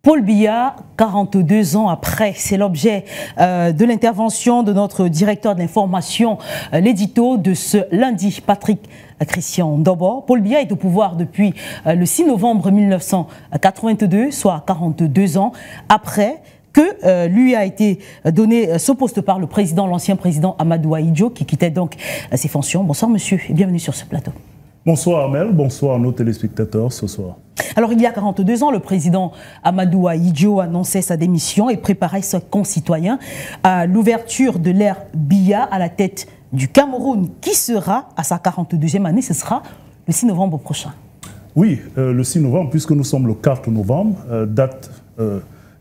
Paul Biya, 42 ans après, c'est l'objet de l'intervention de notre directeur de l'information, l'édito de ce lundi, Patrick Christian Ndobor. Paul Biya est au pouvoir depuis le 6 novembre 1982, soit 42 ans après que lui a été donné ce poste par le président, l'ancien président Amadou Ahidjo, qui quittait donc ses fonctions. Bonsoir monsieur et bienvenue sur ce plateau. Bonsoir Amel, bonsoir à nos téléspectateurs ce soir. Alors il y a 42 ans, le président Amadou Ahidjo annonçait sa démission et préparait ses concitoyens à l'ouverture de l'ère Biya à la tête du Cameroun, qui sera à sa 42e année, ce sera le 6 novembre prochain. Oui, le 6 novembre, puisque nous sommes le 4 novembre, date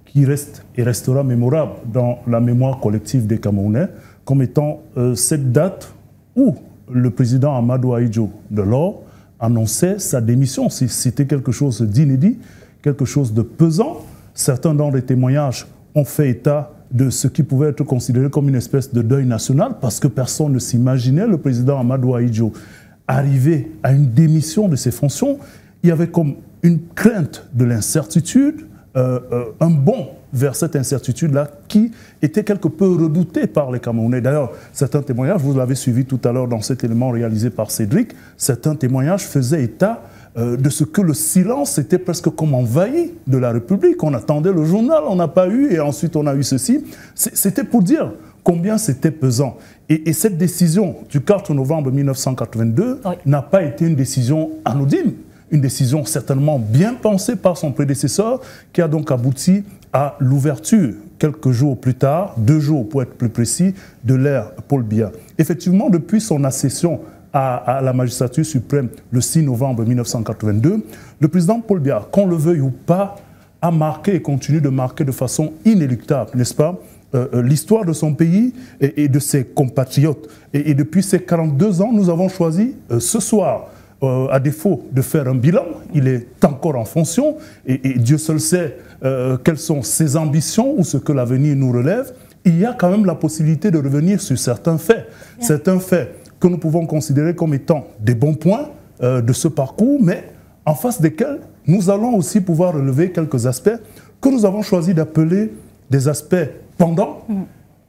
qui reste et restera mémorable dans la mémoire collective des Camerounais, comme étant cette date où le président Amadou Ahidjo de l'or annonçait sa démission. C'était quelque chose d'inédit, quelque chose de pesant. Certains dans les témoignages ont fait état de ce qui pouvait être considéré comme une espèce de deuil national, parce que personne ne s'imaginait le président Amadou Ahidjo arriver à une démission de ses fonctions. Il y avait comme une crainte de l'incertitude, un bond vers cette incertitude-là qui était quelque peu redoutée par les Camerounais. D'ailleurs, certains témoignages, vous l'avez suivi tout à l'heure dans cet élément réalisé par Cédric, certains témoignages faisaient état de ce que le silence était presque comme envahi de la République. On attendait le journal, on n'a pas eu, et ensuite on a eu ceci. C'était pour dire combien c'était pesant. Et cette décision du 4 novembre 1982 n'a pas été une décision anodine, une décision certainement bien pensée par son prédécesseur, qui a donc abouti à l'ouverture, quelques jours plus tard, 2 jours pour être plus précis, de l'ère Paul Biya. Effectivement, depuis son accession à la magistrature suprême le 6 novembre 1982, le président Paul Biya, qu'on le veuille ou pas, a marqué et continue de marquer de façon inéluctable, n'est-ce pas, l'histoire de son pays et de ses compatriotes. Et depuis ces 42 ans, nous avons choisi ce soir, à défaut de faire un bilan, il est encore en fonction, et Dieu seul sait quelles sont ses ambitions ou ce que l'avenir nous relève. Il y a quand même la possibilité de revenir sur certains faits, certains faits que nous pouvons considérer comme étant des bons points de ce parcours, mais en face desquels nous allons aussi pouvoir relever quelques aspects que nous avons choisi d'appeler des aspects pendants,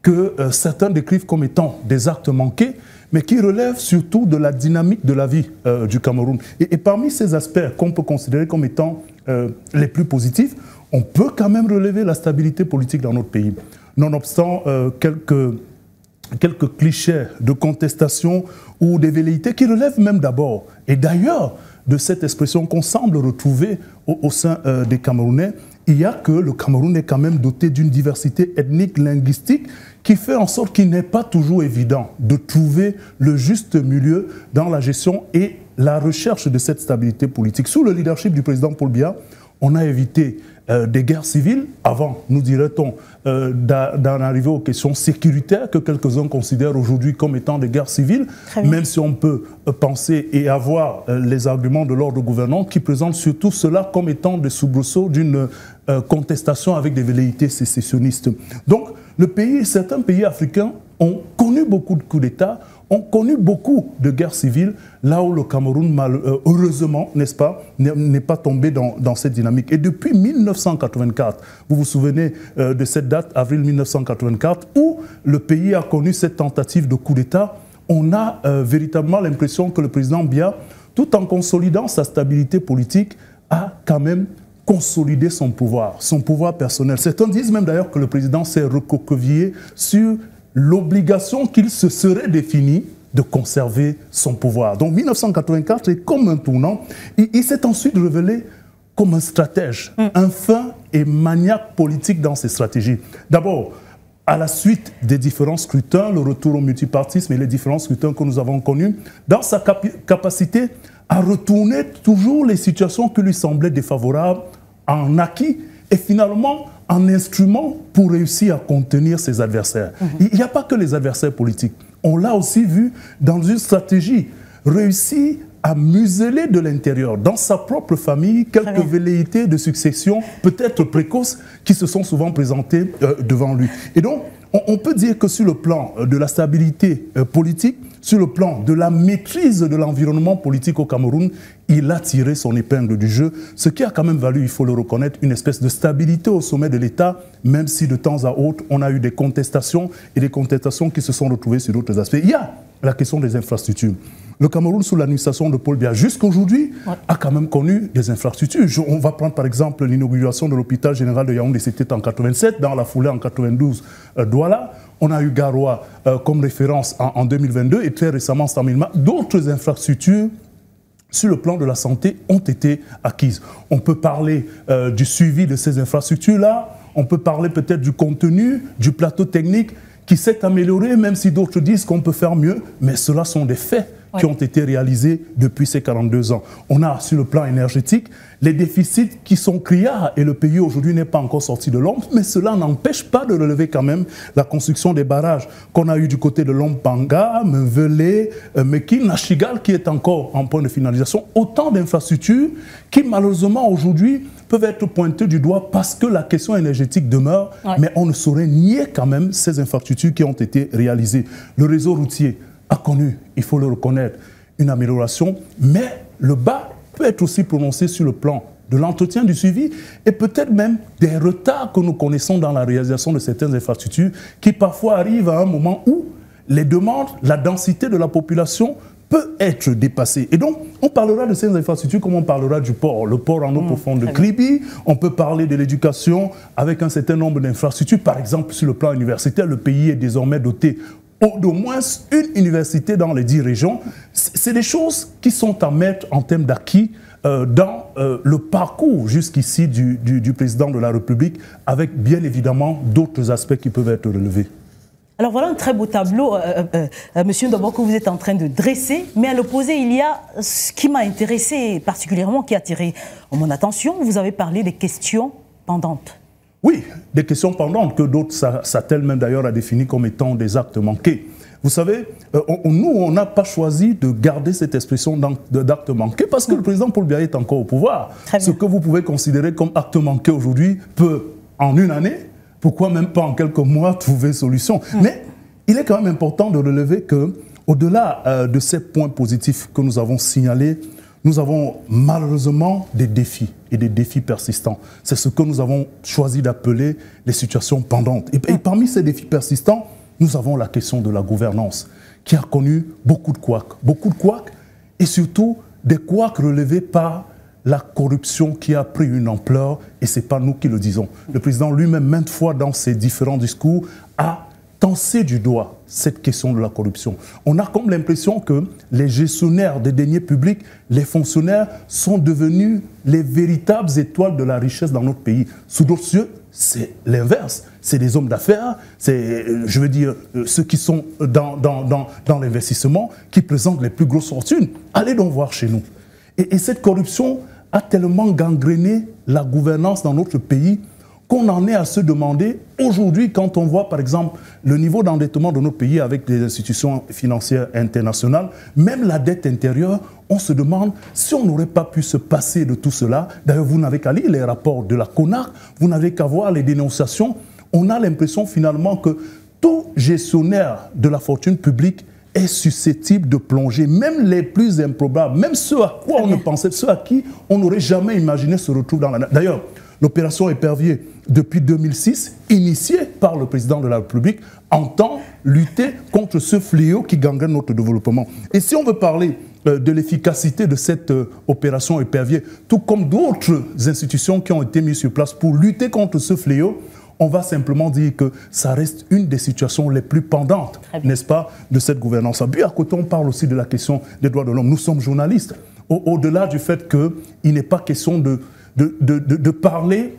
que certains décrivent comme étant des actes manqués, mais qui relèvent surtout de la dynamique de la vie du Cameroun. Et parmi ces aspects qu'on peut considérer comme étant les plus positifs, on peut quand même relever la stabilité politique dans notre pays. Nonobstant quelques clichés de contestation ou des velléités qui relèvent même d'abord, et d'ailleurs, de cette expression qu'on semble retrouver au sein des Camerounais, il y a que le Cameroun est quand même doté d'une diversité ethnique, linguistique, qui fait en sorte qu'il n'est pas toujours évident de trouver le juste milieu dans la gestion et la recherche de cette stabilité politique. Sous le leadership du président Paul Biya, on a évité des guerres civiles, avant, nous dirait-on, d'en arriver aux questions sécuritaires que quelques-uns considèrent aujourd'hui comme étant des guerres civiles, même si on peut penser et avoir les arguments de l'ordre gouvernant qui présentent surtout cela comme étant des soubresauts d'une contestation avec des velléités sécessionnistes. Donc, certains pays africains ont connu beaucoup de coups d'État, ont connu beaucoup de guerres civiles, là où le Cameroun, heureusement, n'est-ce pas, n'est pas tombé dans cette dynamique. Et depuis 1984, vous vous souvenez de cette date, avril 1984, où le pays a connu cette tentative de coup d'État, on a véritablement l'impression que le président Biya, tout en consolidant sa stabilité politique, a quand même consolidé son pouvoir personnel. Certains disent même d'ailleurs que le président s'est recroquevillé sur l'obligation qu'il se serait défini de conserver son pouvoir. Donc 1984 est comme un tournant. Il s'est ensuite révélé comme un stratège, un fin et maniaque politique dans ses stratégies. D'abord, à la suite des différents scrutins, le retour au multipartisme et les différents scrutins que nous avons connus, dans sa capacité à retourner toujours les situations qui lui semblaient défavorables en acquis et finalement en instrument pour réussir à contenir ses adversaires. Il n'y a pas que les adversaires politiques. On l'a aussi vu dans une stratégie réussir à museler de l'intérieur, dans sa propre famille, quelques velléités de succession, peut-être précoces, qui se sont souvent présentées devant lui. Et donc, on peut dire que sur le plan de la stabilité politique, sur le plan de la maîtrise de l'environnement politique au Cameroun, il a tiré son épingle du jeu, ce qui a quand même valu, il faut le reconnaître, une espèce de stabilité au sommet de l'État, même si de temps à autre, on a eu des contestations et des contestations qui se sont retrouvées sur d'autres aspects. Il y a la question des infrastructures. Le Cameroun, sous l'administration de Paul Biya, jusqu'aujourd'hui, a quand même connu des infrastructures. On va prendre par exemple l'inauguration de l'hôpital général de Yaoundé, c'était en 87, dans la foulée en 92, Douala. On a eu Garoua comme référence en 2022 et très récemment Stamilma. D'autres infrastructures sur le plan de la santé ont été acquises. On peut parler du suivi de ces infrastructures-là, on peut parler peut-être du contenu, du plateau technique qui s'est amélioré, même si d'autres disent qu'on peut faire mieux, mais cela sont des faits qui ont été réalisés depuis ces 42 ans. On a, sur le plan énergétique, les déficits qui sont criards et le pays aujourd'hui n'est pas encore sorti de l'ombre, mais cela n'empêche pas de relever quand même la construction des barrages qu'on a eu du côté de Lompanga, Mvelé, Meki, Nachigal qui est encore en point de finalisation. Autant d'infrastructures qui malheureusement aujourd'hui peuvent être pointées du doigt parce que la question énergétique demeure, mais on ne saurait nier quand même ces infrastructures qui ont été réalisées. Le réseau routier a connu, il faut le reconnaître, une amélioration, mais le bas peut être aussi prononcé sur le plan de l'entretien, du suivi et peut-être même des retards que nous connaissons dans la réalisation de certaines infrastructures qui parfois arrivent à un moment où les demandes, la densité de la population peut être dépassée. Et donc, on parlera de ces infrastructures comme on parlera du port. Le port en eau profonde de Kribi, on peut parler de l'éducation avec un certain nombre d'infrastructures. Par exemple, sur le plan universitaire, le pays est désormais doté d'au moins une université dans les 10 régions. C'est des choses qui sont à mettre en termes d'acquis dans le parcours jusqu'ici du président de la République, avec bien évidemment d'autres aspects qui peuvent être relevés. Alors voilà un très beau tableau, Monsieur Ndobo, que vous êtes en train de dresser, mais à l'opposé, il y a ce qui m'a intéressé particulièrement, qui a attiré mon attention. Vous avez parlé des questions pendantes. Oui, des questions pendantes que d'autres s'attellent même d'ailleurs à définir comme étant des actes manqués. Vous savez, nous, on n'a pas choisi de garder cette expression d'acte manqué parce que le président Paul Biya est encore au pouvoir. Ce que vous pouvez considérer comme acte manqué aujourd'hui peut, en une année, pourquoi même pas en quelques mois, trouver solution. Mais il est quand même important de relever qu'au-delà de ces points positifs que nous avons signalés, nous avons malheureusement des défis et des défis persistants. C'est ce que nous avons choisi d'appeler les situations pendantes. Et parmi ces défis persistants, nous avons la question de la gouvernance qui a connu beaucoup de couacs et surtout des couacs relevés par la corruption qui a pris une ampleur et ce n'est pas nous qui le disons. Le président lui-même, maintes fois dans ses différents discours, a tensé du doigt cette question de la corruption. On a comme l'impression que les gestionnaires des deniers publics, les fonctionnaires, sont devenus les véritables étoiles de la richesse dans notre pays. Sous d'autres yeux, c'est l'inverse. C'est des hommes d'affaires, c'est, je veux dire, ceux qui sont dans l'investissement, qui présentent les plus grosses fortunes. Allez donc voir chez nous. Et cette corruption a tellement gangréné la gouvernance dans notre pays qu'on en est à se demander, aujourd'hui, quand on voit par exemple le niveau d'endettement de notre pays avec les institutions financières internationales, même la dette intérieure, on se demande si on n'aurait pas pu se passer de tout cela. D'ailleurs, vous n'avez qu'à lire les rapports de la CONAC, vous n'avez qu'à voir les dénonciations. On a l'impression finalement que tout gestionnaire de la fortune publique est susceptible de plonger, même les plus improbables, même ceux à quoi on ne pensait, ceux à qui on n'aurait jamais imaginé se retrouver dans la... D'ailleurs, l'opération Épervier, depuis 2006, initiée par le président de la République, entend lutter contre ce fléau qui gangrène notre développement. Et si on veut parler de l'efficacité de cette opération Épervier, tout comme d'autres institutions qui ont été mises sur place pour lutter contre ce fléau, on va simplement dire que ça reste une des situations les plus pendantes, n'est-ce pas, de cette gouvernance. Puis à côté, on parle aussi de la question des droits de l'homme. Nous sommes journalistes. Au-delà du fait qu'il n'est pas question de parler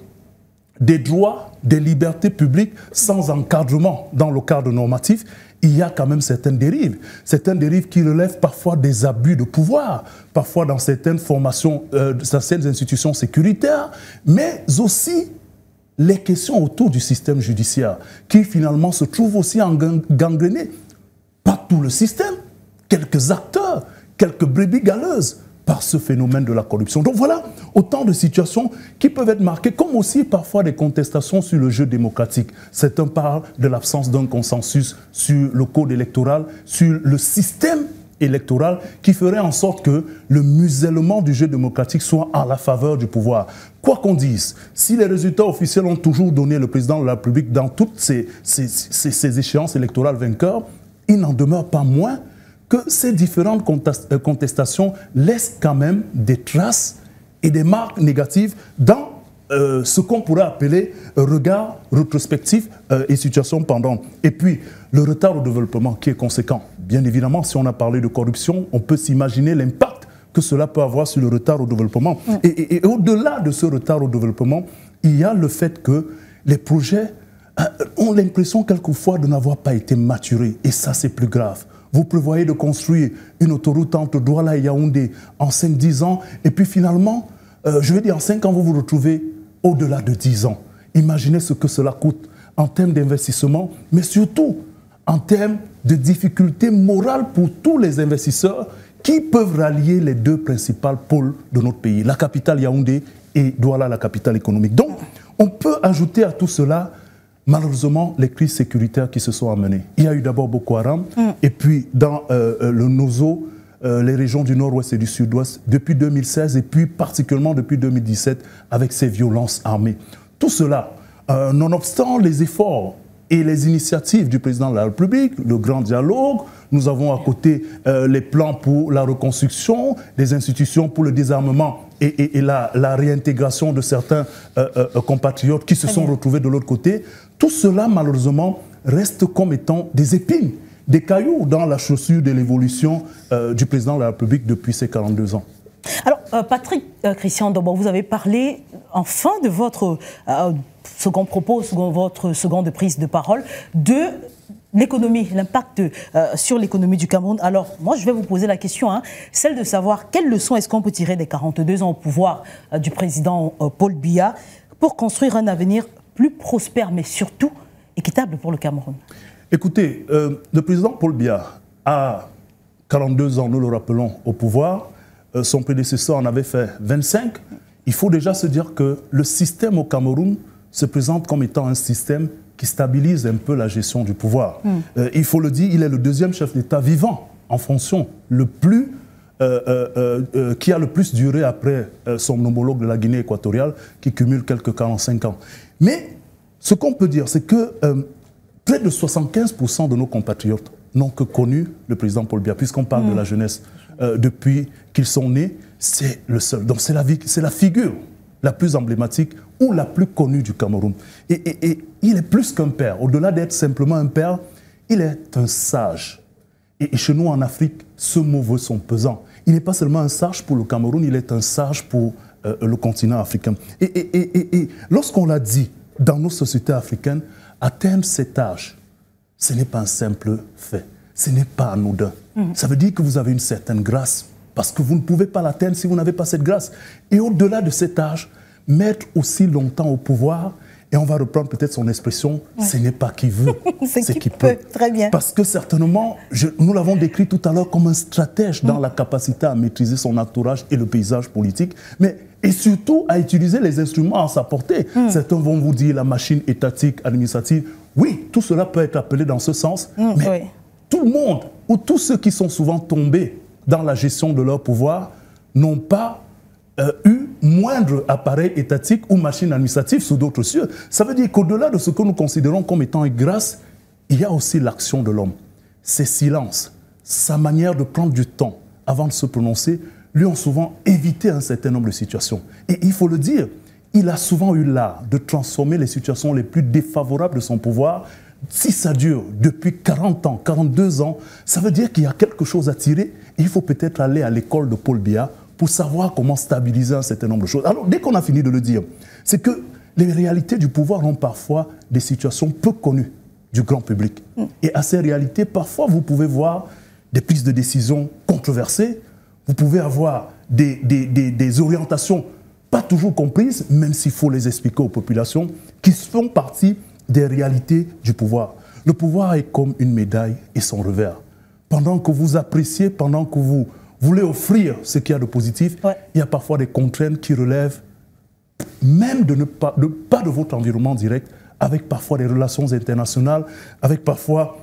des droits, des libertés publiques sans encadrement dans le cadre normatif, il y a quand même certaines dérives qui relèvent parfois des abus de pouvoir, parfois dans certaines formations, dans certaines institutions sécuritaires, mais aussi les questions autour du système judiciaire, qui finalement se trouvent aussi gangrénés. Pas tout le système, quelques acteurs, quelques brebis galeuses par ce phénomène de la corruption. Donc voilà, Autant de situations qui peuvent être marquées, comme aussi parfois des contestations sur le jeu démocratique. Certains parlent de l'absence d'un consensus sur le code électoral, sur le système électoral qui ferait en sorte que le musellement du jeu démocratique soit à la faveur du pouvoir. Quoi qu'on dise, si les résultats officiels ont toujours donné le président de la République dans toutes ces échéances électorales vainqueurs, il n'en demeure pas moins que ces différentes contestations laissent quand même des traces et des marques négatives dans ce qu'on pourrait appeler regard rétrospectif et situation pendante. Et puis, le retard au développement qui est conséquent. Bien évidemment, si on a parlé de corruption, on peut s'imaginer l'impact que cela peut avoir sur le retard au développement. Et au-delà de ce retard au développement, il y a le fait que les projets ont l'impression quelquefois de n'avoir pas été maturés. Et ça, c'est plus grave. Vous prévoyez de construire une autoroute entre Douala et Yaoundé en 5-10 ans, et puis finalement, je veux dire, en 5 ans, vous vous retrouvez au-delà de 10 ans. Imaginez ce que cela coûte en termes d'investissement, mais surtout en termes de difficultés morales pour tous les investisseurs qui peuvent rallier les deux principaux pôles de notre pays, la capitale Yaoundé et Douala, la capitale économique. Donc, on peut ajouter à tout cela, malheureusement, les crises sécuritaires qui se sont amenées. Il y a eu d'abord Boko Haram, et puis dans le Nozo, les régions du nord-ouest et du sud-ouest, depuis 2016, et puis particulièrement depuis 2017, avec ces violences armées. Tout cela, nonobstant les efforts et les initiatives du président de la République, le grand dialogue, nous avons à côté les plans pour la reconstruction, les institutions pour le désarmement et la réintégration de certains compatriotes qui se sont retrouvés de l'autre côté. Tout cela, malheureusement, reste comme étant des épines, des cailloux dans la chaussure de l'évolution du président de la République depuis ces 42 ans. Alors, Patrick Christian Ndobo, vous avez parlé enfin de votre second propos, votre seconde prise de parole, de l'économie, l'impact sur l'économie du Cameroun. Alors, moi, je vais vous poser la question, celle de savoir quelles leçons est-ce qu'on peut tirer des 42 ans au pouvoir du président Paul Biya pour construire un avenir plus prospère, mais surtout équitable pour le Cameroun. Écoutez, le président Paul Biya a 42 ans, nous le rappelons, au pouvoir. Son prédécesseur en avait fait 25. Il faut déjà se dire que le système au Cameroun se présente comme étant un système qui stabilise un peu la gestion du pouvoir. Il faut le dire, il est le deuxième chef d'État vivant en fonction, qui a le plus duré après son homologue de la Guinée équatoriale, qui cumule quelques 45 ans. Mais ce qu'on peut dire, c'est que près de 75% de nos compatriotes n'ont que connu le président Paul Biya, puisqu'on parle de la jeunesse. Depuis qu'ils sont nés, c'est le seul. Donc c'est la figure la plus emblématique ou la plus connue du Cameroun. Et il est plus qu'un père. Au-delà d'être simplement un père, il est un sage. Et chez nous en Afrique, ce mot veut son pesant. Il n'est pas seulement un sage pour le Cameroun, il est un sage pour le continent africain. Et lorsqu'on l'a dit dans nos sociétés africaines, atteindre cet âge, ce n'est pas un simple fait. Ce n'est pas anodin. Ça veut dire que vous avez une certaine grâce, parce que vous ne pouvez pas l'atteindre si vous n'avez pas cette grâce. Et au-delà de cet âge, mettre aussi longtemps au pouvoir, et on va reprendre peut-être son expression, ce n'est pas qui veut, c'est qui peut. Très bien. Parce que certainement, nous l'avons décrit tout à l'heure comme un stratège dans la capacité à maîtriser son entourage et le paysage politique, et surtout à utiliser les instruments à sa portée. Certains vont vous dire la machine étatique, administrative. Oui, tout cela peut être appelé dans ce sens, mais tout le monde, ou tous ceux qui sont souvent tombés dans la gestion de leur pouvoir, n'ont pas eu moindre appareil étatique ou machine administrative sous d'autres cieux. Ça veut dire qu'au-delà de ce que nous considérons comme étant une grâce, il y a aussi l'action de l'homme. Ses silences, sa manière de prendre du temps avant de se prononcer, lui ont souvent évité un certain nombre de situations. Et il faut le dire, il a souvent eu l'art de transformer les situations les plus défavorables de son pouvoir. Si ça dure depuis 40 ans, 42 ans, ça veut dire qu'il y a quelque chose à tirer. Et il faut peut-être aller à l'école de Paul Biya pour savoir comment stabiliser un certain nombre de choses. Alors, dès qu'on a fini de le dire, c'est que les réalités du pouvoir ont parfois des situations peu connues du grand public. Et à ces réalités, parfois, vous pouvez voir des prises de décision controversées, vous pouvez avoir des orientations pas toujours comprises, même s'il faut les expliquer aux populations, qui font partie des réalités du pouvoir. Le pouvoir est comme une médaille et son revers. Pendant que vous appréciez, pendant que vous voulez offrir ce qu'il y a de positif, il y a parfois des contraintes qui relèvent même pas de votre environnement direct, avec parfois des relations internationales, avec parfois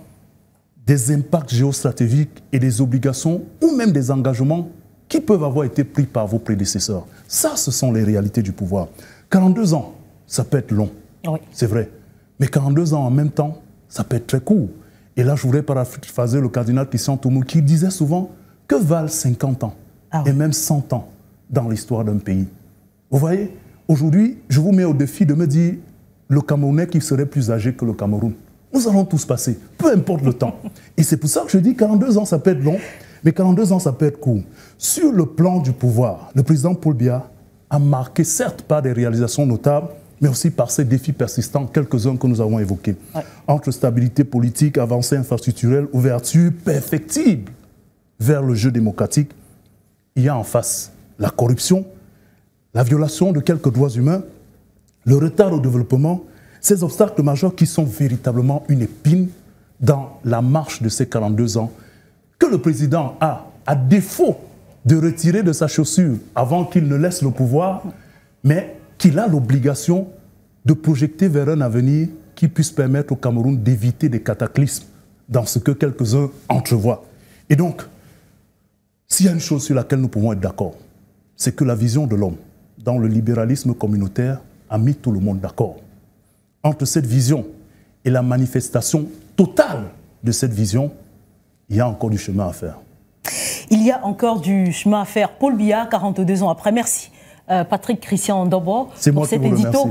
des impacts géostratégiques et des obligations ou même des engagements qui peuvent avoir été pris par vos prédécesseurs. Ça, ce sont les réalités du pouvoir. 42 ans, ça peut être long, c'est vrai. Mais 42 ans en même temps, ça peut être très court. Et là, je voudrais paraphraser le cardinal Christian Taumou qui disait souvent que valent 50 ans et même 100 ans dans l'histoire d'un pays. Vous voyez, aujourd'hui, je vous mets au défi de me dire le Camerounais qui serait plus âgé que le Cameroun. Nous allons tous passer, peu importe le temps. Et c'est pour ça que je dis 42 ans, ça peut être long, mais 42 ans, ça peut être court. Sur le plan du pouvoir, le président Paul Biya a marqué, certes, par des réalisations notables, mais aussi par ces défis persistants, quelques-uns que nous avons évoqués. Entre stabilité politique, avancée infrastructurelle, ouverture perfectible vers le jeu démocratique, il y a en face la corruption, la violation de quelques droits humains, le retard au développement, ces obstacles majeurs qui sont véritablement une épine dans la marche de ces 42 ans que le président a, à défaut de retirer de sa chaussure avant qu'il ne laisse le pouvoir, mais qu'il a l'obligation de projeter vers un avenir qui puisse permettre au Cameroun d'éviter des cataclysmes dans ce que quelques-uns entrevoient. Et donc, s'il y a une chose sur laquelle nous pouvons être d'accord, c'est que la vision de l'homme dans le libéralisme communautaire a mis tout le monde d'accord. Entre cette vision et la manifestation totale de cette vision, il y a encore du chemin à faire. Il y a encore du chemin à faire. Paul Biya, 42 ans après. Merci Patrick Christian Ndobo pour cet édito.